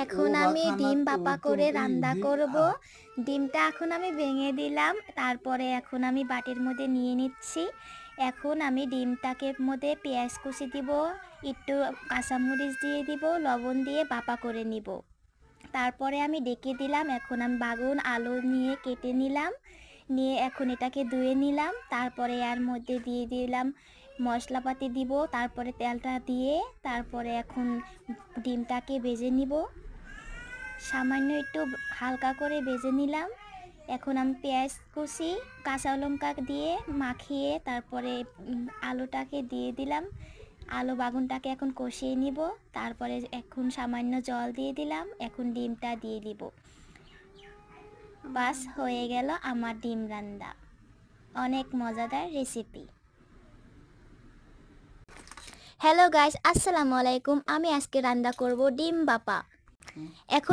এখন আমি ডিম বাপা করে রান্না করব। ডিমটা এখন আমি ভেঙে দিলাম, তারপরে এখন আমি বাটির মধ্যে নিয়ে নিচ্ছি। এখন আমি ডিমটাকে মধ্যে পেঁয়াজ কুচি দিব, একটু কাঁচামরিচ দিয়ে দিব, লবণ দিয়ে বাপা করে নিব। তারপরে আমি ডেকে দিলাম। এখন আমি বাগুন আলু নিয়ে কেটে নিলাম, নিয়ে এখন এটাকে ধুয়ে নিলাম। তারপরে এর মধ্যে দিয়ে দিলাম মশলাপাতি দিব, তারপরে তেলটা দিয়ে তারপরে এখন ডিমটাকে ভেজে নিব। সামান্য একটু হালকা করে ভেজে নিলাম। এখন আমি পেঁয়াজ কুচি কাঁচা লঙ্কা দিয়ে মাখিয়ে তারপরে আলুটাকে দিয়ে দিলাম। আলু বাগুনটাকে এখন কষিয়ে নিব। তারপরে এখন সামান্য জল দিয়ে দিলাম। এখন ডিমটা দিয়ে দিব। বাস হয়ে গেল আমার ডিম রান্না। অনেক মজাদার রেসিপি। হ্যালো গাইস, আসসালামু আলাইকুম। আমি আজকে রান্না করব ডিম বাপা। এখন